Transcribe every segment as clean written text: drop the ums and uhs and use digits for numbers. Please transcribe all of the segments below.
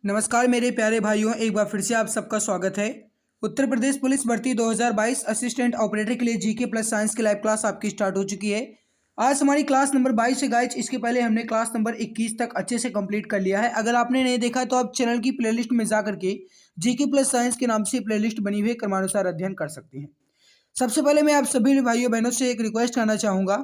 नमस्कार मेरे प्यारे भाइयों, एक बार फिर से आप सबका स्वागत है। उत्तर प्रदेश पुलिस भर्ती 2022 असिस्टेंट ऑपरेटर के लिए जीके प्लस साइंस की लाइव क्लास आपकी स्टार्ट हो चुकी है। आज हमारी क्लास नंबर 22 है गाइज। इसके पहले हमने क्लास नंबर 21 तक अच्छे से कंप्लीट कर लिया है। अगर आपने नहीं देखा तो आप चैनल की प्लेलिस्ट में जा करके जीके प्लस साइंस के नाम से प्लेलिस्ट बनी हुई है, क्रमानुसार अध्ययन कर सकते हैं। सबसे पहले मैं आप सभी भाइयों बहनों से एक रिक्वेस्ट करना चाहूँगा।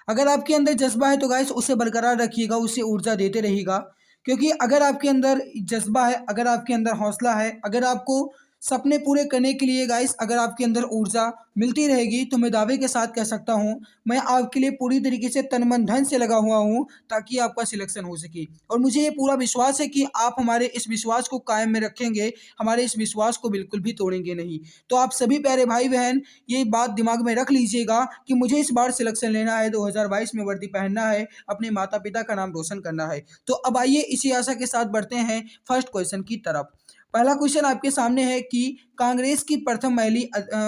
अगर आपके अंदर जज्बा है तो गाइस उसे बरकरार रखिएगा, उसे ऊर्जा देते रहिएगा। क्योंकि अगर आपके अंदर जज्बा है, अगर आपके अंदर हौसला है, अगर आपको सपने पूरे करने के लिए गाइस अगर आपके अंदर ऊर्जा मिलती रहेगी तो मैं दावे के साथ कह सकता हूँ, मैं आपके लिए पूरी तरीके से तन मन धन से लगा हुआ हूँ ताकि आपका सिलेक्शन हो सके। और मुझे ये पूरा विश्वास है कि आप हमारे इस विश्वास को कायम में रखेंगे, हमारे इस विश्वास को बिल्कुल भी तोड़ेंगे नहीं। तो आप सभी प्यारे भाई बहन ये बात दिमाग में रख लीजिएगा कि मुझे इस बार सिलेक्शन लेना है, 2022 में वर्दी पहनना है, अपने माता पिता का नाम रोशन करना है। तो अब आइए इसी आशा के साथ बढ़ते हैं फर्स्ट क्वेश्चन की तरफ। पहला क्वेश्चन आपके सामने है कि कांग्रेस की प्रथम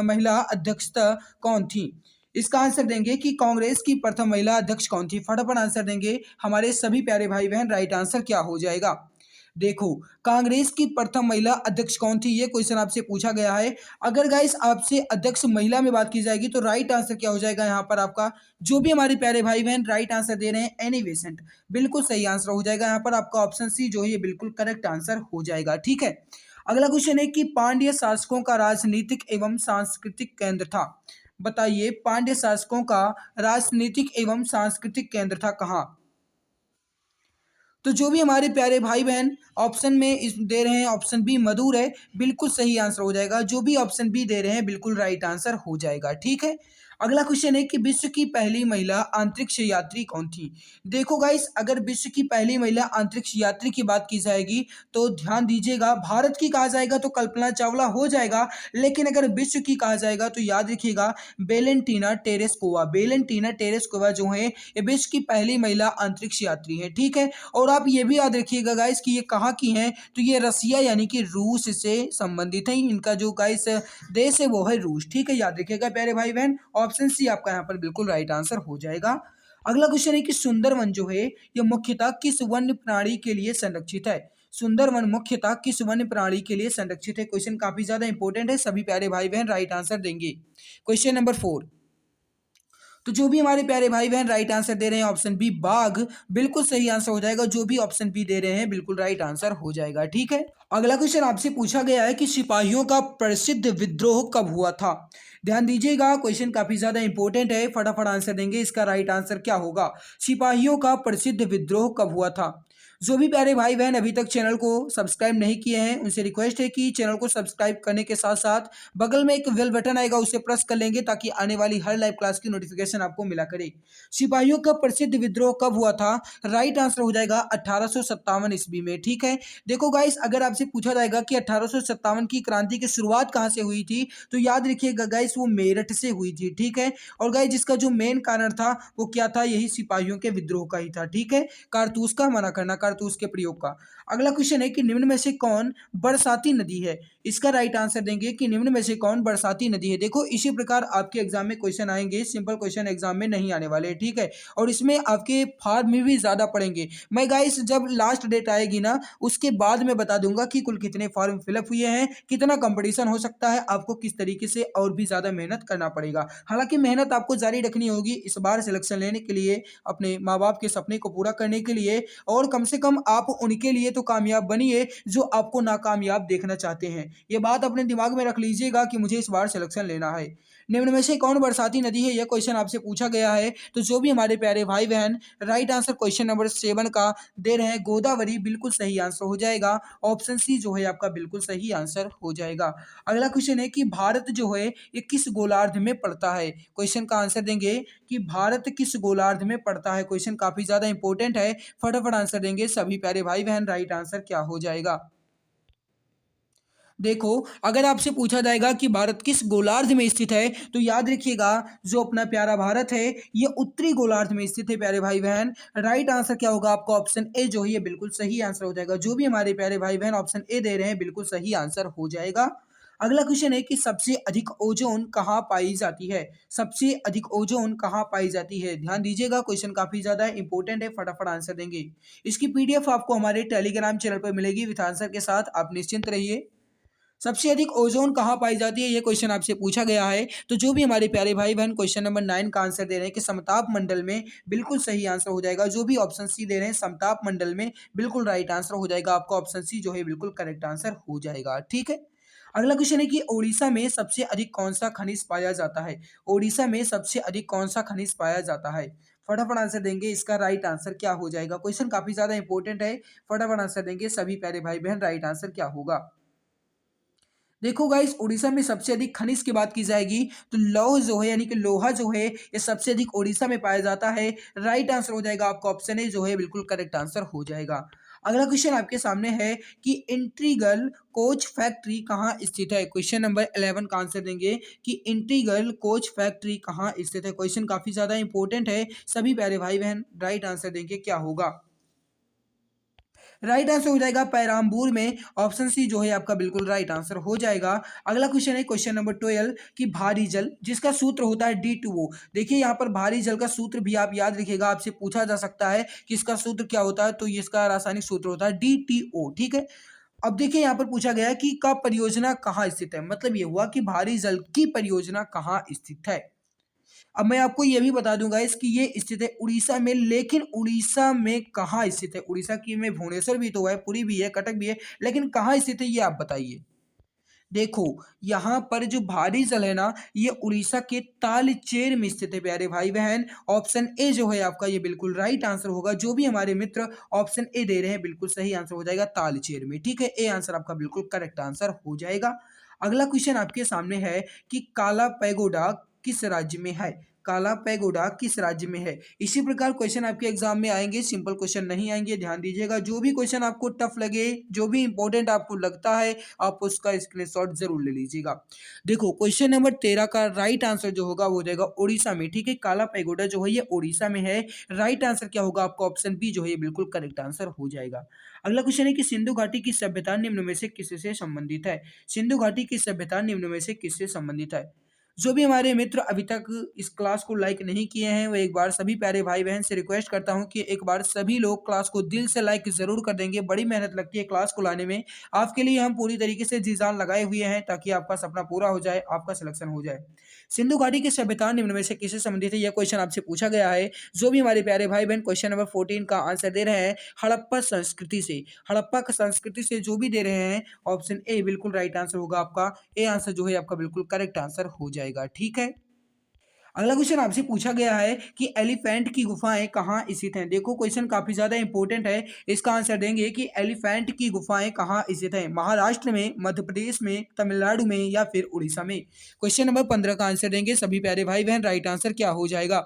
महिला अध्यक्षता कौन थी। इसका आंसर देंगे कि कांग्रेस की प्रथम महिला अध्यक्ष कौन थी। फटाफट आंसर देंगे हमारे सभी प्यारे भाई बहन। राइट आंसर क्या हो जाएगा? देखो, कांग्रेस की प्रथम महिला अध्यक्ष कौन थी, ये क्वेश्चन आपसे पूछा गया है। अगर गाइस आपसे अध्यक्ष महिला में बात की जाएगी तो राइट आंसर क्या हो जाएगा यहाँ पर आपका? जो भी हमारे प्यारे भाई बहन राइट आंसर दे रहे हैं, एनी बेसेंट, बिल्कुल सही आंसर हो जाएगा। यहाँ पर आपका ऑप्शन सी जो है ये बिल्कुल करेक्ट आंसर हो जाएगा। ठीक है, अगला क्वेश्चन है कि पांड्य शासकों का राजनीतिक एवं सांस्कृतिक केंद्र था। बताइए, पांड्य शासकों का राजनीतिक एवं सांस्कृतिक केंद्र था कहाँ? तो जो भी हमारे प्यारे भाई बहन ऑप्शन में इस दे रहे हैं, ऑप्शन बी मधुर है, बिल्कुल सही आंसर हो जाएगा। जो भी ऑप्शन बी दे रहे हैं बिल्कुल राइट आंसर हो जाएगा। ठीक है, अगला क्वेश्चन है कि विश्व की पहली महिला अंतरिक्ष यात्री कौन थी। देखो गाइस, अगर विश्व की पहली महिला अंतरिक्ष यात्री की बात की जाएगी तो ध्यान दीजिएगा, भारत की कहा जाएगा तो कल्पना चावला हो जाएगा, लेकिन अगर विश्व की कहा जाएगा तो याद रखिएगा वेलेंटीना टेरेस्कोवा। वेलेंटीना टेरेस्कोवा जो है ये विश्व की पहली महिला अंतरिक्ष यात्री है। ठीक है, और आप ये भी याद रखिएगा गाइस कि ये कहाँ की हैं, तो ये रसिया यानी कि रूस से संबंधित है। इनका जो गाइस देश है वो है रूस। ठीक है, याद रखिएगा प्यारे भाई बहन, ऑप्शन सी आपका यहाँ पर बिल्कुल राइट आंसर हो जाएगा। अगला क्वेश्चन है कि सुंदरवन जो है ये मुख्यतः किस वन्य प्राणी के लिए संरक्षित है। सुंदरवन मुख्यतः किस वन्य प्राणी के लिए संरक्षित है। क्वेश्चन काफी ज्यादा इंपॉर्टेंट है, सभी प्यारे भाई बहन राइट आंसर देंगे। क्वेश्चन नंबर 4, तो जो भी हमारे प्यारे भाई बहन राइट आंसर दे रहे हैं ऑप्शन बी बाघ, बिल्कुल सही आंसर हो जाएगा। जो भी ऑप्शन बी दे रहे हैं बिल्कुल राइट आंसर हो जाएगा। ठीक है, अगला क्वेश्चन आपसे पूछा गया है कि सिपाहियों का प्रसिद्ध विद्रोह कब हुआ था। ध्यान दीजिएगा, क्वेश्चन काफी ज्यादा इंपॉर्टेंट है, फटाफट आंसर देंगे। इसका राइट आंसर क्या होगा? सिपाहियों का प्रसिद्ध विद्रोह कब हुआ था। जो भी प्यारे भाई बहन अभी तक चैनल को सब्सक्राइब नहीं किए हैं उनसे रिक्वेस्ट है कि चैनल को सब्सक्राइब करने के साथ साथ बगल में एक बेल बटन आएगा, उसे प्रेस कर लेंगे ताकि आने वाली हर लाइव क्लास की नोटिफिकेशन आपको मिला करे। सिपाहियों का प्रसिद्ध विद्रोह कब हुआ था? राइट आंसर हो जाएगा 1857 ईस्वी में। ठीक है, देखो गाइस, अगर आपसे पूछा जाएगा कि 1857 की क्रांति की शुरुआत कहाँ से हुई थी तो याद रखिएगा गाइस वो मेरठ से हुई थी। ठीक है, और गाइस जिसका जो मेन कारण था वो क्या था? यही सिपाहियों के विद्रोह का ही था। ठीक है, कारतूस का मना करना, कारतूस के प्रयोग का। अगला क्वेश्चन है कि निम्न में से कौन बरसाती नदी है। इसका राइट आंसर देंगे कि निम्न में से कौन बरसाती नदी है। देखो, इसी प्रकार आपके एग्जाम में क्वेश्चन आएंगे, सिंपल क्वेश्चन एग्जाम में नहीं आने वाले। ठीक है, और इसमें आपके फार्म में भी ज्यादा पड़ेंगे। मैं गाइस जब लास्ट डेट आएगी ना उसके बाद मैं बता दूंगा कि कुल कितने फॉर्म फिलअप हुए हैं, कितना कंपटीशन हो सकता है, आपको किस तरीके से और भी ज्यादा मेहनत करना पड़ेगा। हालांकि मेहनत आपको जारी रखनी होगी इस बार सिलेक्शन लेने के लिए, अपने माँ बाप के सपने को पूरा करने के लिए, और कम से कम आप उनके लिए तो कामयाब बनिए जो आपको नाकामयाब देखना चाहते हैं। ये बात अपने दिमाग में रख लीजिएगा कि मुझे इस बार सिलेक्शन लेना है। निम्न में से कौन बरसाती नदी है, यह क्वेश्चन आपसे पूछा गया है। तो जो भी हमारे प्यारे भाई बहन राइट आंसर क्वेश्चन नंबर 7 का दे रहे हैं गोदावरी, बिल्कुल सही आंसर हो जाएगा। ऑप्शन सी जो है आपका बिल्कुल सही आंसर हो जाएगा। अगला क्वेश्चन है कि भारत जो है ये किस गोलार्ध में पड़ता है। क्वेश्चन का आंसर देंगे कि भारत किस गोलार्ध में पड़ता है। क्वेश्चन काफी ज्यादा इंपॉर्टेंट है, फटाफट आंसर देंगे सभी प्यारे भाई बहन। राइट आंसर क्या हो जाएगा? देखो, अगर आपसे पूछा जाएगा कि भारत किस गोलार्ध में स्थित है तो याद रखिएगा जो अपना प्यारा भारत है ये उत्तरी गोलार्ध में स्थित है प्यारे भाई बहन। राइट आंसर क्या होगा आपका? ऑप्शन ए जो है ये बिल्कुल सही आंसर हो जाएगा। जो भी हमारे प्यारे भाई बहन ऑप्शन ए दे रहे हैं बिल्कुल सही आंसर हो जाएगा। अगला क्वेश्चन है कि सबसे अधिक ओजोन कहाँ पाई जाती है? सबसे अधिक ओजोन कहाँ पाई जाती है? ध्यान दीजिएगा, क्वेश्चन काफी ज्यादा इंपॉर्टेंट है, फटाफट आंसर देंगे। इसकी पीडीएफ आपको हमारे टेलीग्राम चैनल पर मिलेगी विद आंसर के साथ, आप निश्चिंत रहिए। सबसे अधिक ओजोन कहाँ पाई जाती है, ये क्वेश्चन आपसे पूछा गया है। तो जो भी हमारे प्यारे भाई बहन क्वेश्चन नंबर 9 का आंसर दे रहे हैं कि समताप मंडल में, बिल्कुल सही आंसर हो जाएगा। जो भी ऑप्शन सी दे रहे हैं समताप मंडल में, बिल्कुल राइट आंसर हो जाएगा। आपका ऑप्शन सी जो है बिल्कुल करेक्ट आंसर हो जाएगा। ठीक है, अगला क्वेश्चन है कि ओडिशा में सबसे अधिक कौन सा खनिज पाया जाता है? ओडिशा में सबसे अधिक कौन सा खनिज पाया जाता है? फटाफट आंसर देंगे, इसका राइट आंसर क्या हो जाएगा? क्वेश्चन काफी ज्यादा इंपॉर्टेंट है, फटाफट आंसर देंगे सभी प्यारे भाई बहन, राइट आंसर क्या होगा? देखो गाइस, उड़ीसा में सबसे अधिक खनिज की बात की जाएगी तो लौह जो है यानी कि लोहा जो है ये सबसे अधिक उड़ीसा में पाया जाता है। राइट आंसर हो जाएगा आपका ऑप्शन ए जो है बिल्कुल करेक्ट आंसर हो जाएगा। अगला क्वेश्चन आपके सामने है कि इंटीग्रल कोच फैक्ट्री कहाँ स्थित है? क्वेश्चन नंबर 11 का आंसर देंगे कि इंटीग्रल कोच फैक्ट्री कहाँ स्थित है। क्वेश्चन काफी ज्यादा इंपॉर्टेंट है, सभी प्यारे भाई बहन राइट आंसर देंगे, क्या होगा? राइट आंसर हो जाएगा पैराम्बूर में, ऑप्शन सी जो है आपका बिल्कुल राइट आंसर हो जाएगा। अगला क्वेश्चन है क्वेश्चन नंबर 12 कि भारी जल जिसका सूत्र होता है D2O। देखिए यहाँ पर भारी जल का सूत्र भी आप याद रखिएगा, आपसे पूछा जा सकता है कि इसका सूत्र क्या होता है, तो इसका रासायनिक सूत्र होता है DTO। ठीक है, अब देखिए यहाँ पर पूछा गया है कि का परियोजना कहाँ स्थित है, मतलब ये हुआ कि भारी जल की परियोजना कहाँ स्थित है। अब मैं आपको ये भी बता दूंगा इसकी ये स्थित है उड़ीसा में, लेकिन उड़ीसा में कहाँ स्थित है? उड़ीसा की में भुवनेश्वर भी तो है, पुरी भी है, कटक भी है, लेकिन कहाँ स्थित है ये आप बताइए। देखो यहाँ पर जो भारी जल है ना, ये उड़ीसा के तालचेर में स्थित है प्यारे भाई बहन। ऑप्शन ए जो है आपका ये बिल्कुल राइट आंसर होगा। जो भी हमारे मित्र ऑप्शन ए दे रहे हैं बिल्कुल सही आंसर हो जाएगा, तालचेर में। ठीक है, ए आंसर आपका बिल्कुल करेक्ट आंसर हो जाएगा। अगला क्वेश्चन आपके सामने है कि काला पैगोडा किस राज्य में है? काला पैगोडा किस राज्य में है? इसी प्रकार क्वेश्चन आपके एग्जाम में आएंगे, सिंपल क्वेश्चन नहीं आएंगे, ध्यान दीजिएगा। जो भी क्वेश्चन आपको टफ लगे, जो भी इंपॉर्टेंट आपको लगता है, आप उसका स्क्रीनशॉट जरूर ले लीजिएगा। देखो क्वेश्चन नंबर 13 का राइट आंसर जो होगा वो हो जाएगा उड़ीसा में। ठीक है, काला पैगोडा जो है ये उड़ीसा में है। राइट आंसर क्या होगा? आपका ऑप्शन बी जो है ये बिल्कुल करेक्ट आंसर हो जाएगा। अगला क्वेश्चन है कि सिंधु घाटी की सभ्यता निम्न में से किससे संबंधित है? सिंधु घाटी की सभ्यता निम्न में से किससे संबंधित है? जो भी हमारे मित्र अभी तक इस क्लास को लाइक नहीं किए हैं, वो एक बार सभी प्यारे भाई बहन से रिक्वेस्ट करता हूं कि एक बार सभी लोग क्लास को दिल से लाइक जरूर कर देंगे। बड़ी मेहनत लगती है क्लास को लाने में, आपके लिए हम पूरी तरीके से जी जान लगाए हुए हैं ताकि आपका सपना पूरा हो जाए, आपका सिलेक्शन हो जाए। सिंधु घाटी की सभ्यता निम्न में से किससे संबंधित है, यह क्वेश्चन आपसे पूछा गया है। जो भी हमारे प्यारे भाई बहन क्वेश्चन नंबर 14 का आंसर दे रहे हैं हड़प्पा संस्कृति से, हड़प्पा की संस्कृति से जो भी दे रहे हैं, ऑप्शन ए बिल्कुल राइट आंसर होगा आपका। ए आंसर जो है आपका बिल्कुल करेक्ट आंसर हो जाएगा। ठीक है, अगला क्वेश्चन आपसे पूछा गया है कि एलिफेंट की गुफाएं कहाँ स्थित हैं। देखो क्वेश्चन काफी ज्यादा इंपॉर्टेंट है, इसका आंसर देंगे कि एलिफेंट की गुफाएं कहाँ स्थित हैं। महाराष्ट्र में, मध्य प्रदेश में, तमिलनाडु में या फिर उड़ीसा में? क्वेश्चन नंबर 15 का आंसर देंगे सभी प्यारे भाई बहन, राइट आंसर क्या हो जाएगा?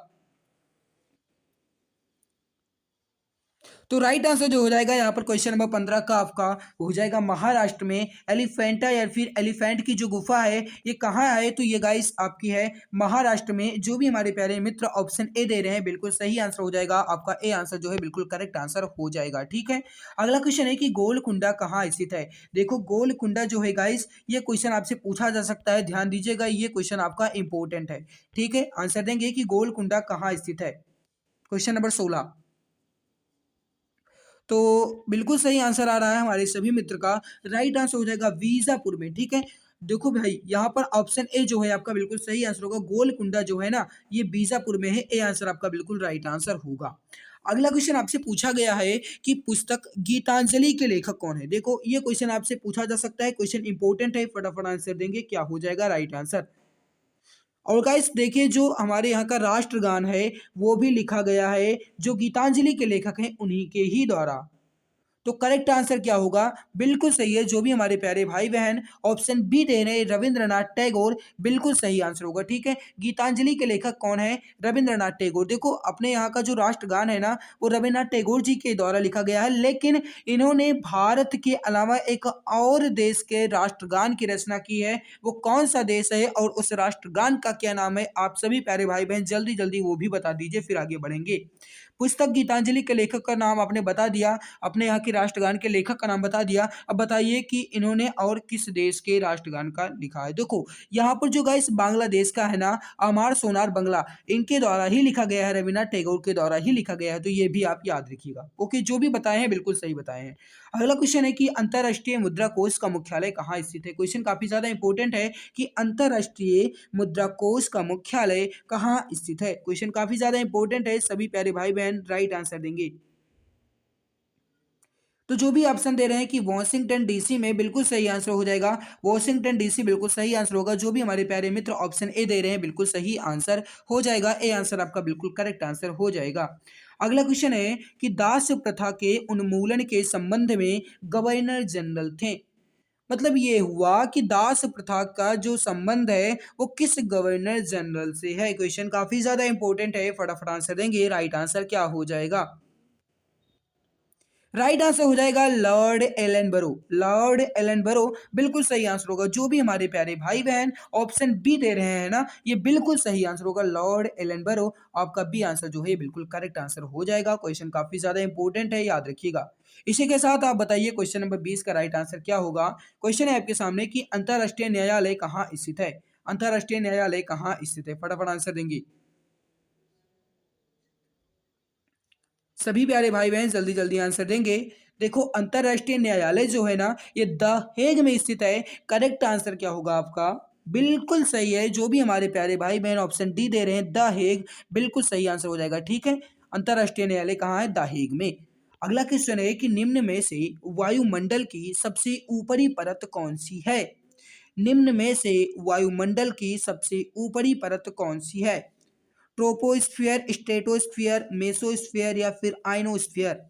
तो राइट आंसर जो हो जाएगा यहाँ पर क्वेश्चन नंबर 15 का आपका हो जाएगा महाराष्ट्र में। एलिफेंटा या फिर एलिफेंट की जो गुफा है ये कहाँ है, तो ये गाइस आपकी है महाराष्ट्र में। जो भी हमारे प्यारे मित्र ऑप्शन ए दे रहे हैं बिल्कुल सही आंसर हो जाएगा, आपका ए आंसर जो है बिल्कुल करेक्ट आंसर हो जाएगा। ठीक है, अगला क्वेश्चन है कि गोलकुंडा कहाँ स्थित है। देखो गोलकुंडा जो है गाइस, ये क्वेश्चन आपसे पूछा जा सकता है, ध्यान दीजिएगा, ये क्वेश्चन आपका इंपॉर्टेंट है। ठीक है, आंसर देंगे कि गोलकुंडा कहाँ स्थित है। क्वेश्चन नंबर 16, तो बिल्कुल सही आंसर आ रहा है हमारे सभी मित्र का। राइट आंसर हो जाएगा बीजापुर में। ठीक है, देखो भाई यहाँ पर ऑप्शन ए जो है आपका बिल्कुल सही आंसर होगा। गोलकुंडा जो है ना ये बीजापुर में है, ए आंसर आपका बिल्कुल राइट आंसर होगा। अगला क्वेश्चन आपसे पूछा गया है कि पुस्तक गीतांजलि के लेखक कौन है। देखो ये क्वेश्चन आपसे पूछा जा सकता है, क्वेश्चन इंपॉर्टेंट है, फटाफट आंसर देंगे, क्या हो जाएगा राइट आंसर। और गाइस देखिए जो हमारे यहाँ का राष्ट्रगान है वो भी लिखा गया है, जो गीतांजलि के लेखक हैं उन्हीं के ही द्वारा। तो करेक्ट आंसर क्या होगा? बिल्कुल सही है, जो भी हमारे प्यारे भाई बहन ऑप्शन बी दे रहे हैं रविंद्रनाथ टैगोर, बिल्कुल सही आंसर होगा। ठीक है, गीतांजलि के लेखक कौन है? रविंद्रनाथ टैगोर। देखो अपने यहाँ का जो राष्ट्रगान है ना वो रविन्द्रनाथ टैगोर जी के द्वारा लिखा गया है, लेकिन इन्होंने भारत के अलावा एक और देश के राष्ट्रगान की रचना की है। वो कौन सा देश है और उस राष्ट्रगान का क्या नाम है? आप सभी प्यारे भाई बहन जल्दी जल्दी वो भी बता दीजिए, फिर आगे बढ़ेंगे। पुस्तक गीतांजलि के लेखक का नाम आपने बता दिया, अपने यहाँ के राष्ट्रगान के लेखक का नाम बता दिया। अब बताइए कि इन्होंने और किस देश के राष्ट्रगान का लिखा है। देखो यहाँ पर जो गाइस बांग्लादेश का है ना, अमार सोनार बांग्ला, इनके द्वारा ही लिखा गया है, रविन्द्रनाथ टैगोर के द्वारा ही लिखा गया है। तो ये भी आप याद रखिएगा। ओके, जो भी बताए हैं बिल्कुल सही बताए हैं। अगला क्वेश्चन है कि अंतरराष्ट्रीय मुद्रा कोष का मुख्यालय कहाँ स्थित है। क्वेश्चन काफी ज्यादा इंपॉर्टेंट है कि अंतरराष्ट्रीय मुद्रा कोष का मुख्यालय कहाँ स्थित है। क्वेश्चन काफी ज्यादा इंपॉर्टेंट है, सभी प्यारे भाई बहन राइट आंसर देंगे। तो जो भी ऑप्शन दे रहे हैं कि वॉशिंगटन डीसी में, बिल्कुल सही आंसर हो जाएगा। वॉशिंगटन डीसी बिल्कुल सही आंसर होगा। जो भी हमारे प्यारे मित्र ऑप्शन ए दे रहे हैं बिल्कुल सही आंसर हो जाएगा। ए आंसर आपका बिल्कुल करेक्ट आंसर हो जाएगा। अगला क्वेश्चन है कि दास प्रथा के उन्मूलन के संबंध में गवर्नर जनरल थे। मतलब ये हुआ कि दास प्रथा का जो संबंध है वो किस गवर्नर जनरल से है। क्वेश्चन काफी ज्यादा इंपॉर्टेंट है, फटाफट आंसर देंगे। राइट आंसर क्या हो जाएगा? राइट आंसर हो जाएगा लॉर्ड एलन बरो। लॉर्ड एलन बरो बिल्कुल सही आंसर होगा। जो भी हमारे प्यारे भाई बहन ऑप्शन बी दे रहे हैं ना, ये बिल्कुल सही आंसर होगा, लॉर्ड एलन बरो। आपका बी आंसर जो है बिल्कुल करेक्ट आंसर हो जाएगा। क्वेश्चन काफी ज्यादा इंपॉर्टेंट है, याद रखिएगा। इसी के साथ आप बताइए क्वेश्चन नंबर 20 का राइट आंसर क्या होगा। क्वेश्चन है आपके सामने कि अंतरराष्ट्रीय न्यायालय कहाँ स्थित है। अंतरराष्ट्रीय न्यायालय कहाँ स्थित है, फटाफट आंसर देंगे सभी प्यारे भाई बहन, जल्दी जल्दी आंसर देंगे। देखो अंतरराष्ट्रीय न्यायालय जो है ना, ये द हेग में स्थित है। करेक्ट आंसर क्या होगा आपका? बिल्कुल सही है। जो भी हमारे प्यारे भाई बहन ऑप्शन डी दे रहे हैं द हेग, बिल्कुल सही आंसर हो जाएगा। ठीक है, अंतरराष्ट्रीय न्यायालय कहाँ है? द हेग में। अगला क्वेश्चन है कि निम्न में से वायुमंडल की सबसे ऊपरी परत कौन सी है। निम्न में से वायुमंडल की सबसे ऊपरी परत कौन सी है? ट्रोपोस्फियर, स्ट्रेटोस्फियर, मेसोस्फियर या फिर आयनोस्फियर।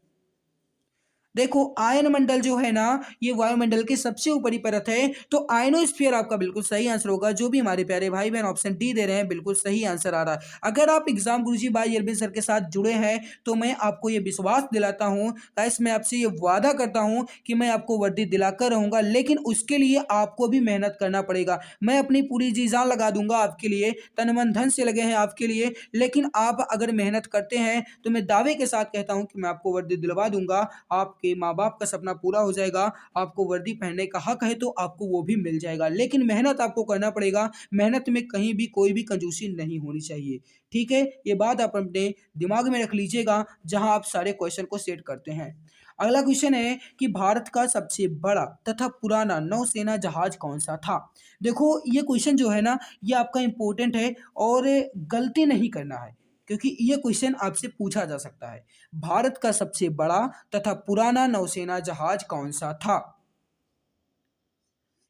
देखो आयन मंडल जो है ना, ये वायुमंडल की सबसे ऊपरी परत है, तो आयनोस्फीयर आपका बिल्कुल सही आंसर होगा। जो भी हमारे प्यारे भाई बहन ऑप्शन डी दे रहे हैं बिल्कुल सही आंसर आ रहा है। अगर आप एग्जाम गुरुजी भाई अरविंद सर के साथ जुड़े हैं तो मैं आपको ये विश्वास दिलाता हूँ गाइस, मैं आपसे ये वादा करता हूँ कि मैं आपको वर्दी दिलाकर रहूंगा, लेकिन उसके लिए आपको भी मेहनत करना पड़ेगा। मैं अपनी पूरी जी जान लगा दूंगा आपके लिए, तन मन धन से लगे हैं आपके लिए, लेकिन आप अगर मेहनत करते हैं तो मैं दावे के साथ कहता हूं कि मैं आपको वर्दी दिलवा दूंगा। आपके माँ बाप का सपना पूरा हो जाएगा। आपको वर्दी पहनने का हक है तो आपको वो भी मिल जाएगा, लेकिन मेहनत आपको करना पड़ेगा। मेहनत में कहीं भी कोई भी कंजूसी नहीं होनी चाहिए। ठीक है, ये बात आप अपने दिमाग में रख लीजिएगा जहां आप सारे क्वेश्चन को सेट करते हैं। अगला क्वेश्चन है कि भारत का सबसे बड़ा तथा पुराना नौसेना जहाज कौन सा था। देखो ये क्वेश्चन जो है ना, ये आपका इंपॉर्टेंट है और गलती नहीं करना है, क्योंकि ये क्वेश्चन आपसे पूछा जा सकता है। भारत का सबसे बड़ा तथा पुराना नौसेना जहाज कौन सा था।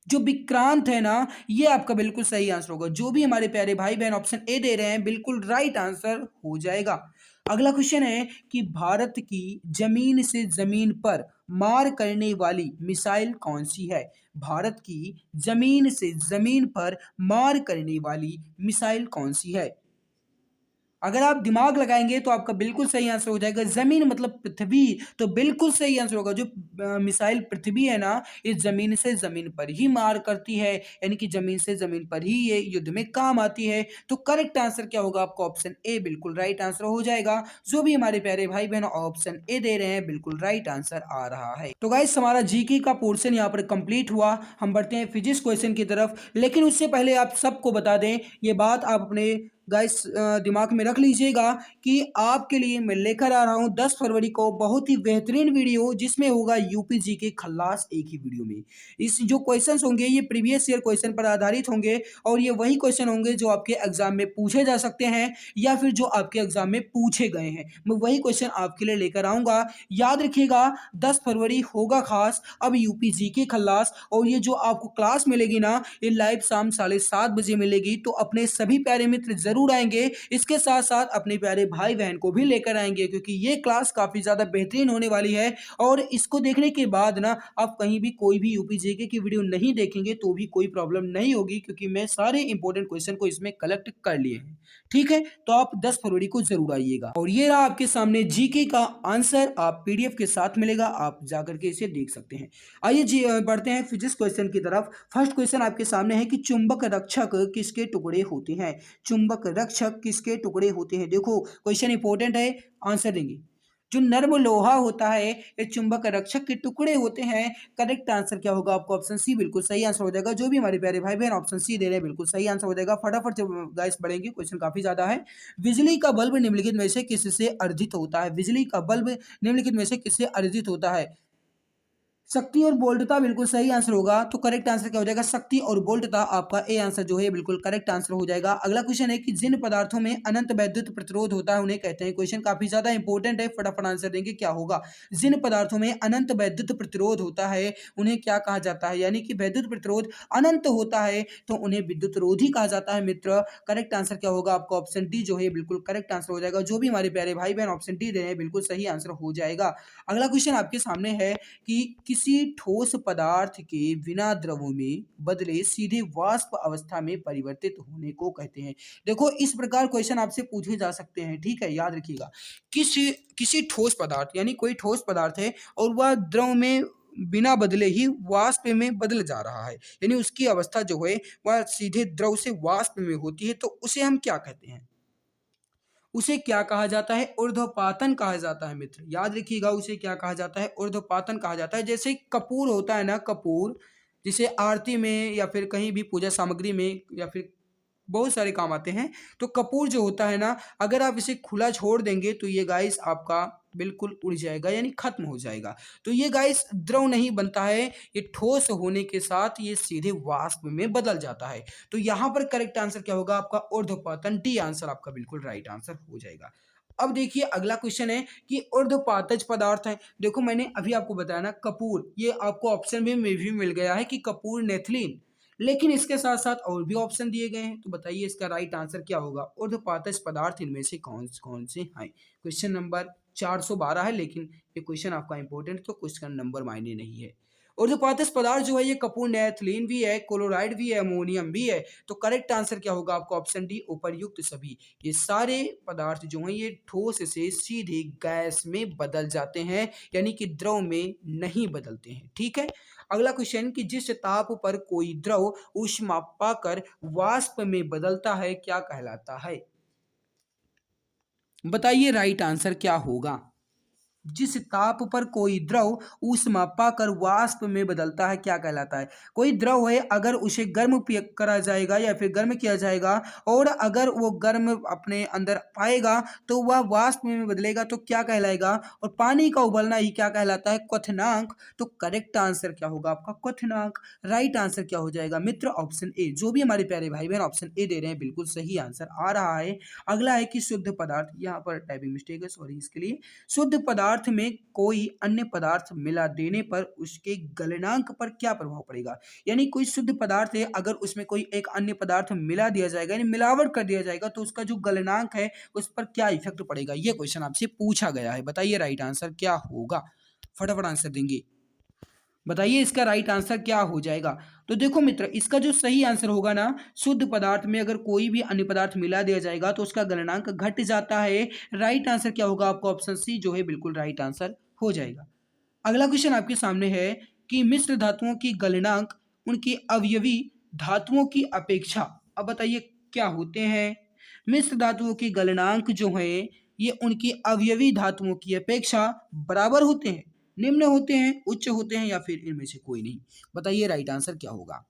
जो विक्रांत है ना, ये आपका बिल्कुल सही आंसर होगा। जो भी हमारे प्यारे भाई बहन ऑप्शन ए दे रहे हैं बिल्कुल राइट आंसर हो जाएगा। अगला क्वेश्चन है कि भारत की जमीन से जमीन पर मार करने वाली मिसाइल कौन सी है। भारत की जमीन से जमीन पर मार करने वाली मिसाइल कौन सी है। अगर आप दिमाग लगाएंगे तो आपका बिल्कुल सही आंसर हो जाएगा। जमीन मतलब पृथ्वी, तो बिल्कुल सही आंसर होगा। जो मिसाइल पृथ्वी है ना, ये जमीन से जमीन पर ही मार करती है, यानी कि जमीन से जमीन पर ही ये युद्ध में काम आती है। तो करेक्ट आंसर क्या होगा आपका? ऑप्शन ए बिल्कुल राइट आंसर हो जाएगा। जो भी हमारे प्यारे भाई बहन ऑप्शन ए दे रहे हैं बिल्कुल राइट आंसर आ रहा है। तो गाइस हमारा जीके का पोर्शन यहाँ पर कंप्लीट हुआ। हम बढ़ते हैं फिजिक्स क्वेश्चन की तरफ, लेकिन उससे पहले आप सबको बता दें, ये बात आप अपने गाइस दिमाग में रख लीजिएगा कि आपके लिए मैं लेकर आ रहा हूं 10 फरवरी को बहुत ही बेहतरीन वीडियो, जिसमें होगा यूपीजी के खल्लास एक ही वीडियो में। इस जो क्वेश्चंस होंगे ये प्रीवियस ईयर क्वेश्चन पर आधारित होंगे, और ये वही क्वेश्चन होंगे जो आपके एग्जाम में पूछे जा सकते हैं या फिर जो आपके एग्जाम में पूछे गए हैं। मैं वही क्वेश्चन आपके लिए लेकर आऊंगा। याद रखिएगा 10 फरवरी होगा खास, अब यूपीजी के खल्लास, और ये जो आपको क्लास मिलेगी ना, ये लाइव शाम 7:30 बजे मिलेगी। तो अपने सभी प्यारे मित्र जरूर आएंगे, इसके साथ साथ अपने प्यारे भाई बहन को भी लेकर आएंगे, क्योंकि ये क्लास काफी ज्यादा बेहतरीन होने वाली है। और इसको देखने के बाद ना आप कहीं भी कोई भी यूपी जीके की वीडियो नहीं देखेंगे तो भी कोई प्रॉब्लम नहीं होगी, क्योंकि मैं सारे इंपॉर्टेंट क्वेश्चन को इसमें कलेक्ट कर लिए हैं। ठीक है, तो आप 10 फरवरी को जरूर आइएगा। और ये रहा आपके सामने जीके का आंसर, आप पीडीएफ के साथ मिलेगा, आप जाकर के इसे देख सकते हैं। आइए जी बढ़ते हैं फिजिक्स क्वेश्चन की तरफ। फर्स्ट क्वेश्चन आपके सामने है कि चुंबक रक्षक किसके टुकड़े होते हैं। चुंबक चुंबक रक्षक किसके टुकड़े होते हैं? देखो क्वेश्चन इंपॉर्टेंट है, आंसर देंगे। जो नर्म लोहा होता है ये चुंबक रक्षक के टुकड़े होते हैं। करेक्ट आंसर क्या होगा आपको? ऑप्शन सी बिल्कुल सही आंसर हो जाएगा। जो भी हमारे प्यारे भाई बहन ऑप्शन सी दे रहे हैं बिल्कुल सही आंसर हो जाएगा। फटाफट से गाइस बढ़ेंगे, क्वेश्चन काफी ज्यादा है। बिजली का बल्ब निम्नलिखित में से किससे अर्जित होता है? बिजली का बल्ब निम्नलिखित में से किससे अर्जित होता है? शक्ति और बोल्टता बिल्कुल सही आंसर होगा। तो करेक्ट आंसर क्या हो जाएगा? शक्ति और बोल्टता। आपका ए आंसर जो है बिल्कुल करेक्ट आंसर हो जाएगा। अगला क्वेश्चन है कि जिन पदार्थों में अनंत वैद्युत प्रतिरोध होता है उन्हें कहते हैं। क्वेश्चन काफी ज्यादा इंपॉर्टेंट है, फटाफट आंसर देंगे क्या होगा? जिन पदार्थों में अनंत वैद्युत प्रतिरोध होता है उन्हें क्या कहा जाता है? यानी कि वैद्युत प्रतिरोध अनंत होता है तो उन्हें विद्युत रोधी कहा जाता है मित्र। करेक्ट आंसर क्या होगा आपका? ऑप्शन डी जो है बिल्कुल करेक्ट आंसर हो जाएगा। जो भी हमारे प्यारे भाई बहन ऑप्शन डी दे रहे हैं बिल्कुल सही आंसर हो जाएगा। अगला क्वेश्चन आपके सामने है कि किसी ठोस पदार्थ के बिना द्रव में बदले सीधे वाष्प अवस्था में परिवर्तित होने को कहते हैं। देखो इस प्रकार क्वेश्चन आपसे पूछे जा सकते हैं, ठीक है, याद रखिएगा। किसी किसी ठोस पदार्थ यानी कोई ठोस पदार्थ है और वह द्रव में बिना बदले ही वाष्प में बदल जा रहा है, यानी उसकी अवस्था जो है वह सीधे द्रव से वाष्प में होती है, तो उसे हम क्या कहते हैं? उसे क्या कहा जाता है? ऊर्ध्वपातन कहा जाता है मित्र, याद रखिएगा। उसे क्या कहा जाता है? ऊर्ध्वपातन कहा जाता है। जैसे कपूर होता है ना, कपूर, जिसे आरती में या फिर कहीं भी पूजा सामग्री में या फिर बहुत सारे काम आते हैं। तो कपूर जो होता है ना, अगर आप इसे खुला छोड़ देंगे तो ये गाइस आपका बिल्कुल उड़ जाएगा, यानी खत्म हो जाएगा। तो ये गाइस द्रव नहीं बनता है, ये ठोस होने के साथ ये सीधे वाष्प में बदल जाता है। तो यहाँ पर करेक्ट आंसर क्या होगा आपका? ऊर्ध्वपातन। डी आंसर आपका बिल्कुल राइट आंसर हो जाएगा। अब देखिए अगला क्वेश्चन है कि ऊर्ध्वपातज पदार्थ है। देखो मैंने अभी आपको बताया ना कपूर, ये आपको ऑप्शन में भी मिल गया है कि कपूर, नेथलीन, लेकिन इसके साथ साथ और भी ऑप्शन दिए गए हैं। तो बताइए इसका राइट आंसर क्या होगा? ऊर्ध्वपातज पदार्थ इनमें से कौन कौन से हैं? क्वेश्चन नंबर 412 है, लेकिन ये क्वेश्चन आपका इंपॉर्टेंट, तो क्वेश्चन नंबर मायने नहीं है। ऊर्ध्वपातज पदार्थ जो है ये कपूर, नेथलीन भी है, क्लोराइड भी है, अमोनियम भी है। तो करेक्ट आंसर क्या होगा आपका? ऑप्शन डी, उपर्युक्त सभी। ये सारे पदार्थ जो हैं ये ठोस से सीधे गैस में बदल जाते हैं, यानी कि द्रव में नहीं बदलते हैं, ठीक है। अगला क्वेश्चन कि जिस ताप पर कोई द्रव ऊष्मा पाकर वाष्प में बदलता है क्या कहलाता है? बताइए राइट आंसर क्या होगा? जिस ताप पर कोई द्रव ऊष्मा पाकर वाष्प में बदलता है क्या कहलाता है? कोई द्रव है, अगर उसे गर्म करा जाएगा या फिर गर्म किया जाएगा और अगर वो गर्म अपने अंदर पाएगा तो वह वाष्प में बदलेगा, तो क्या कहलाएगा? और पानी का उबलना ही क्या कहलाता है? क्वथनांक। तो करेक्ट आंसर क्या होगा आपका? क्वथनांक। राइट आंसर क्या हो जाएगा मित्र? Option A. जो भी हमारे प्यारे भाई बहन ऑप्शन ए दे रहे हैं बिल्कुल सही आंसर आ रहा है। अगला है कि शुद्ध पदार्थ, यहाँ पर टाइपिंग मिस्टेक है, सॉरी इसके लिए। शुद्ध पदार्थ में कोई अन्य पदार्थ मिला देने पर उसके गलनांक पर क्या प्रभाव पड़ेगा? यानी कोई शुद्ध पदार्थ है, अगर उसमें कोई एक अन्य पदार्थ मिला दिया जाएगा यानी मिलावट कर दिया जाएगा तो उसका जो गलनांक है उस पर क्या इफेक्ट पड़ेगा? ये क्वेश्चन आपसे पूछा गया है। बताइए राइट आंसर क्या होगा? फटाफट आंसर देंगे। बताइए इसका राइट आंसर क्या हो जाएगा? तो देखो मित्र, इसका जो सही आंसर होगा ना, शुद्ध पदार्थ में अगर कोई भी अन्य पदार्थ मिला दिया जाएगा तो उसका गलनांक घट जाता है। राइट आंसर क्या होगा आपका? ऑप्शन सी जो है बिल्कुल राइट आंसर हो जाएगा। अगला क्वेश्चन आपके सामने है कि मिश्र धातुओं की गलनांक उनकी अवयवी धातुओं की अपेक्षा, अब बताइए क्या होते हैं? मिश्र धातुओं की गलनांक जो है ये उनकी अवयवी धातुओं की अपेक्षा बराबर होते हैं, निम्न होते हैं, उच्च होते हैं, या फिर इनमें से कोई नहीं? बताइए राइट आंसर क्या होगा?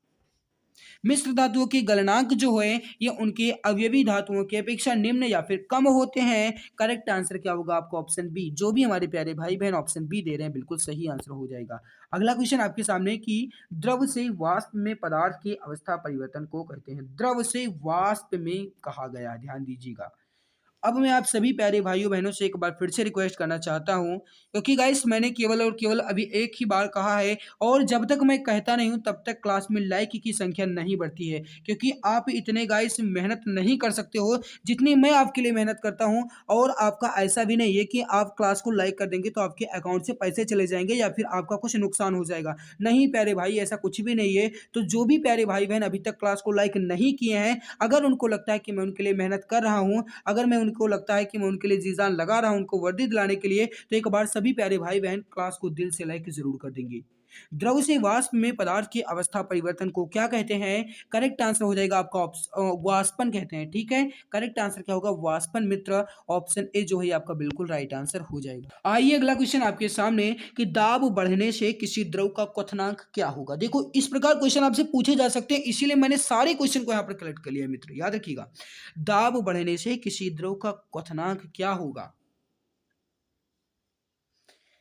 मिश्र धातुओं की गलनांक जो है ये उनके अवयवी धातुओं की अपेक्षा निम्न या फिर कम होते हैं। करेक्ट आंसर क्या होगा आपका? Option B. जो भी हमारे प्यारे भाई बहन ऑप्शन बी दे रहे हैं बिल्कुल सही आंसर हो जाएगा। अगला क्वेश्चन आपके सामने कि द्रव से वाष्प में पदार्थ की अवस्था परिवर्तन को कहते हैं। द्रव से वाष्प में कहा गया, ध्यान दीजिएगा। अब मैं आप सभी प्यारे भाइयों बहनों से एक बार फिर से रिक्वेस्ट करना चाहता हूं, क्योंकि गाइस मैंने केवल और केवल अभी एक ही बार कहा है और जब तक मैं कहता नहीं हूं तब तक क्लास में लाइक की संख्या नहीं बढ़ती है, क्योंकि आप इतने गाइस मेहनत नहीं कर सकते हो जितनी मैं आपके लिए मेहनत करता हूं। और आपका ऐसा भी नहीं है कि आप क्लास को लाइक कर देंगे तो आपके अकाउंट से पैसे चले जाएंगे या फिर आपका कुछ नुकसान हो जाएगा। नहीं प्यारे भाई, ऐसा कुछ भी नहीं है। तो जो भी प्यारे भाई बहन अभी तक क्लास को लाइक नहीं किए हैं, अगर उनको लगता है कि मैं उनके लिए मेहनत कर रहा हूं, अगर मैं उनको लगता है कि मैं उनके लिए जी जान लगा रहा हूं उनको वर्दी दिलाने के लिए, तो एक बार सभी प्यारे भाई बहन क्लास को दिल से लाइक जरूर कर देंगे। द्रव से वाष्प में पदार्थ की अवस्था परिवर्तन को क्या कहते हैं? करेक्ट आंसर हो जाएगा आपका वाष्पन कहते हैं। ठीक है, करेक्ट आंसर क्या होगा? वाष्पन मित्र। ऑप्शन ए जो है आपका बिल्कुल राइट आंसर हो जाएगा। आइए अगला क्वेश्चन आपके सामने कि दाब बढ़ने से किसी द्रव का क्वथनांक क्या होगा। देखो इस प्रकार क्वेश्चन आपसे पूछे जा सकते हैं, इसीलिए मैंने सारे क्वेश्चन को यहाँ पर कलेक्ट कर लिया है मित्र, याद रखिएगा। दाब बढ़ने से किसी द्रव का क्वथनांक क्या होगा?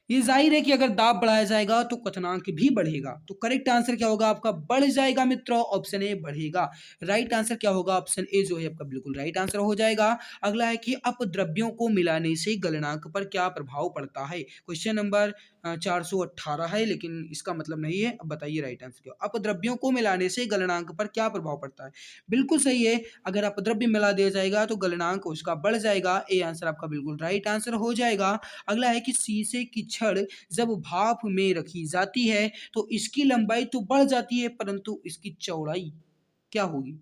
ये जाहिर है कि अगर दाब बढ़ाया जाएगा तो क्वथनांक भी बढ़ेगा। तो करेक्ट आंसर क्या होगा आपका? बढ़ जाएगा मित्रों, ऑप्शन ए बढ़ेगा। राइट आंसर क्या होगा? ऑप्शन ए जो है आपका बिल्कुल राइट आंसर हो जाएगा। अगला है कि अपद्रव्यों को मिलाने से गलनांक पर क्या प्रभाव पड़ता है? क्वेश्चन नंबर 418 है, लेकिन इसका मतलब नहीं है। अब बताइए राइट आंसर क्या? अपद्रव्यों को मिलाने से गलनांक पर क्या प्रभाव पड़ता है? बिल्कुल सही है, अगर अपद्रव्य मिला दिया जाएगा तो गलनांक उसका बढ़ जाएगा। ए आंसर आपका बिल्कुल राइट आंसर हो जाएगा। अगला है कि शीशे की छड़ जब भाप में रखी जाती है तो इसकी लंबाई तो बढ़ जाती है, परंतु इसकी चौड़ाई क्या होगी?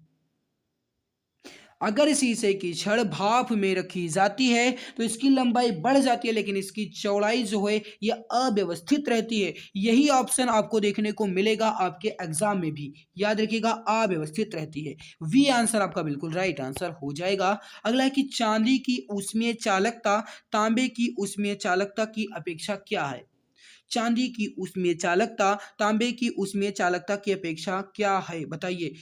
अगर शीशे की छड़ भाप में रखी जाती है तो इसकी लंबाई बढ़ जाती है, लेकिन इसकी चौड़ाई जो है यह अव्यवस्थित रहती है। यही ऑप्शन आपको देखने को मिलेगा आपके एग्जाम में भी, याद रखिएगा, अव्यवस्थित रहती है। वी आंसर आपका बिल्कुल राइट आंसर हो जाएगा। अगला है कि चांदी की ऊष्मीय चालकता तांबे की ऊष्मीय चालकता की अपेक्षा क्या है? चांदी की ऊष्मीय चालकता तांबे की ऊष्मीय चालकता की अपेक्षा क्या है? बताइए।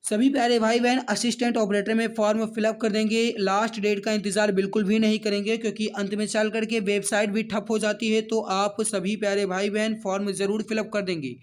सभी प्यारे भाई बहन असिस्टेंट ऑपरेटर में फॉर्म फिलअप कर देंगे। लास्ट डेट का इंतजार बिल्कुल भी नहीं करेंगे, क्योंकि अंत में चल करके वेबसाइट भी ठप हो जाती है। तो आप सभी प्यारे भाई बहन फॉर्म जरूर फिलअप कर देंगे।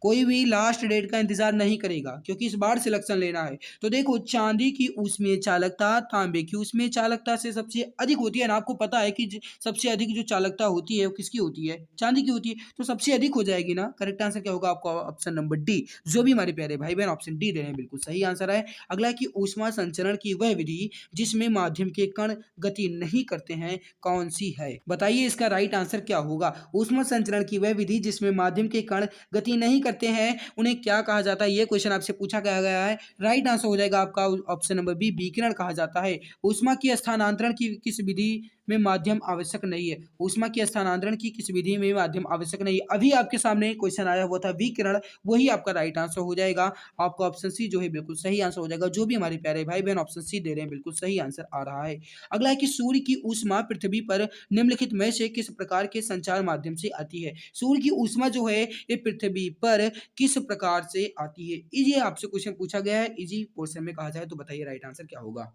कोई भी लास्ट डेट का इंतजार नहीं करेगा, क्योंकि इस बार सिलेक्शन लेना है। तो देखो, चांदी की ऊष्मीय चालकता तांबे की ऊष्मीय चालकता से सबसे अधिक होती है ना। आपको पता है कि सबसे अधिक जो चालकता होती है वो किसकी होती है? चांदी की होती है, तो सबसे अधिक हो जाएगी ना। करेक्ट आंसर क्या होगा आपका? Option number D. जो भी हमारे प्यारे भाई बहन ऑप्शन डी दे रहे हैं बिल्कुल सही आंसर है। अगला है कि ऊष्मा संचरण की वह विधि जिसमें माध्यम के कण गति नहीं करते हैं, कौन सी है? बताइए इसका राइट आंसर क्या होगा? ऊष्मा संचरण की वह विधि जिसमें माध्यम के कण गति नहीं करते हैं, उन्हें क्या कहा जाता है? ये क्वेश्चन आपसे पूछा गया है। राइट आंसर हो जाएगा आपका ऑप्शन नंबर बी, विकिरण कहा जाता है। ऊष्मा की स्थानांतरण की किस विधि में माध्यम आवश्यक नहीं है? ऊष्मा की स्थानांतरण की किस विधि में माध्यम आवश्यक नहीं है? अभी आपके सामने क्वेश्चन आया हुआ था विकिरण, वही आपका राइट आंसर हो जाएगा। आपका ऑप्शन सी जो है बिल्कुल सही आंसर हो जाएगा। जो भी हमारे प्यारे भाई बहन ऑप्शन सी दे रहे हैं बिल्कुल सही आंसर आ रहा है। अगला है कि सूर्य की ऊष्मा पृथ्वी पर निम्नलिखित में से किस प्रकार के संचार माध्यम से आती है? सूर्य की ऊष्मा जो है ये पृथ्वी पर किस प्रकार से आती है? इजी आपसे क्वेश्चन पूछा गया है, इजी पोर्शन में कहा जाए तो बताइए राइट आंसर क्या होगा?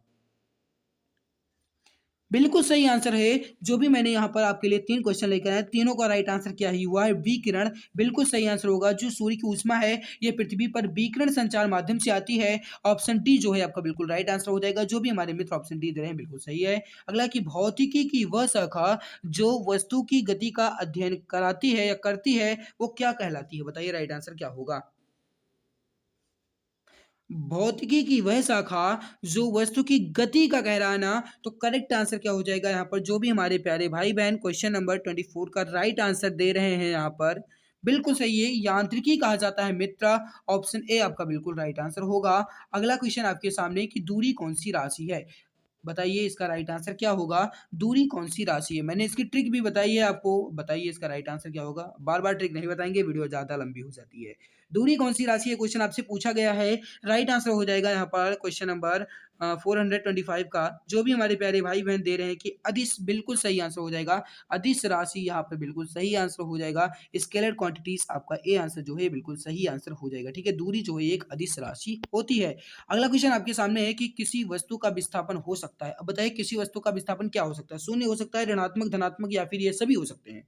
बिल्कुल सही आंसर है। जो भी मैंने यहाँ पर आपके लिए 3 क्वेश्चन लेकर आया, तीनों का राइट आंसर क्या ही हुआ है? विकिरण। बिल्कुल सही आंसर होगा। जो सूर्य की ऊष्मा है, ये पृथ्वी पर विकिरण संचार माध्यम से आती है। ऑप्शन डी जो है आपका बिल्कुल राइट आंसर हो जाएगा। जो भी हमारे मित्र ऑप्शन डी दे रहे हैं बिल्कुल सही है। अगला कि भौतिकी की वह शाखा जो वस्तु की गति का अध्ययन कराती है या करती है, वो क्या कहलाती है? बताइए राइट आंसर क्या होगा? भौतिकी की वह शाखा जो वस्तु की गति का कहलाना। तो करेक्ट आंसर क्या हो जाएगा यहाँ पर? जो भी हमारे प्यारे भाई बहन क्वेश्चन नंबर 24 का राइट आंसर दे रहे हैं यहाँ पर, बिल्कुल सही है, यांत्रिकी कहा जाता है मित्र। ऑप्शन ए आपका बिल्कुल राइट आंसर होगा। अगला क्वेश्चन आपके सामने कि दूरी कौन सी राशि है? बताइए इसका राइट आंसर क्या होगा? दूरी कौन सी राशि है? मैंने इसकी ट्रिक भी बताई है आपको, बताइए इसका राइट आंसर क्या होगा? बार बार ट्रिक नहीं बताएंगे, वीडियो ज्यादा लंबी हो जाती है। दूरी कौन सी राशि है क्वेश्चन आपसे पूछा गया है। राइट आंसर हो जाएगा यहाँ पर क्वेश्चन नंबर 425 का। जो भी हमारे प्यारे भाई बहन दे रहे हैं कि अदिश, बिल्कुल सही आंसर हो जाएगा। अदिश राशि यहाँ पर बिल्कुल सही आंसर हो जाएगा। स्केलर क्वांटिटीज आपका ए आंसर जो है बिल्कुल सही आंसर हो जाएगा। ठीक है, दूरी जो है एक अदिश राशि होती है। अगला क्वेश्चन आपके सामने है कि किसी वस्तु का विस्थापन हो सकता है। अब बताइए किसी वस्तु का विस्थापन क्या हो सकता है? शून्य हो सकता है, ऋणात्मक, धनात्मक, या फिर ये सभी हो सकते हैं।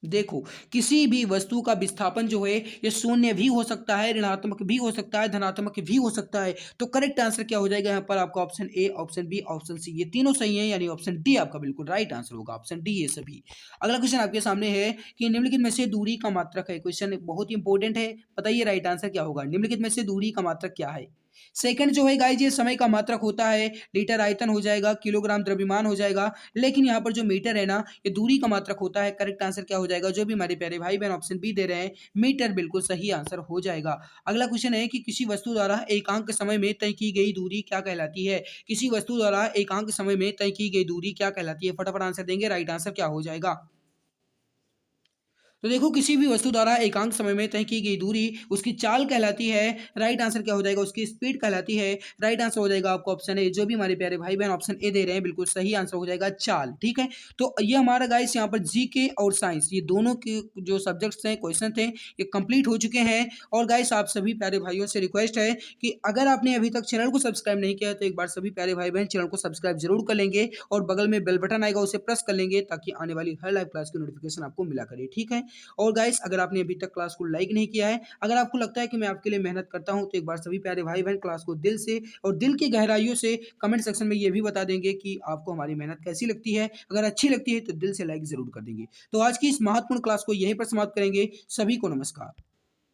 देखो, किसी भी वस्तु का विस्थापन जो है ये शून्य भी हो सकता है, ऋणात्मक भी हो सकता है, धनात्मक भी हो सकता है। तो करेक्ट आंसर क्या हो जाएगा यहाँ पर आपका? Option A, option B, option C, ये तीनों सही है, यानी ऑप्शन डी आपका बिल्कुल राइट आंसर होगा। ऑप्शन डी ये सभी। अगला क्वेश्चन आपके सामने है कि निम्नलिखित में से दूरी का मात्रक है। क्वेश्चन बहुत ही इंपॉर्टेंट है, बताइए राइट आंसर क्या होगा? निम्नलिखित में से दूरी का मात्रक क्या है? सेकंड जो है गाइस ये समय का मात्रक होता है, लीटर आयतन हो जाएगा, किलोग्राम द्रव्यमान हो जाएगा, लेकिन यहाँ पर जो मीटर है ना, ये दूरी का मात्रक होता है। करेक्ट आंसर क्या हो जाएगा? जो भी हमारे प्यारे भाई-बहन ऑप्शन बी दे रहे हैं, मीटर बिल्कुल सही आंसर हो जाएगा। अगला क्वेश्चन है कि किसी वस्तु द्वारा एकांक समय में तय की गई दूरी क्या कहलाती है? किसी वस्तु द्वारा एकांक समय में तय की गई दूरी क्या कहलाती है? फटाफट आंसर देंगे, राइट आंसर क्या हो जाएगा? तो देखो किसी भी वस्तु द्वारा एकांक समय में तय की गई दूरी उसकी चाल कहलाती है। राइट आंसर क्या हो जाएगा? उसकी स्पीड कहलाती है। राइट आंसर हो जाएगा आपको ऑप्शन ए। जो भी हमारे प्यारे भाई बहन ऑप्शन ए दे रहे हैं बिल्कुल सही आंसर हो जाएगा चाल। ठीक है, तो ये हमारा गाइस यहाँ पर जीके और साइंस ये दोनों के जो सब्जेक्ट्स हैं क्वेश्चन थे ये कंप्लीट हो चुके हैं। और गाइस आप सभी प्यारे भाइयों से रिक्वेस्ट है कि अगर आपने अभी तक चैनल को सब्सक्राइब नहीं किया है तो एक बार सभी प्यारे भाई बहन चैनल को सब्सक्राइब जरूर कर लेंगे और बगल में बेल बटन आएगा उसे प्रेस कर लेंगे ताकि आने वाली हर लाइव क्लास की नोटिफिकेशन आपको मिला करे। ठीक है, और गाइस अगर आपने अभी तक क्लास को लाइक नहीं किया है, अगर आपको लगता है कि मैं आपके लिए मेहनत करता हूं तो एक बार सभी प्यारे भाई बहन क्लास को दिल से और दिल की गहराइयों से कमेंट सेक्शन में ये भी बता देंगे कि आपको हमारी मेहनत कैसी लगती है। अगर अच्छी लगती है तो दिल से लाइक जरूर कर देंगे। तो आज की इस महत्वपूर्ण क्लास को यहीं पर समाप्त करेंगे। सभी को नमस्कार।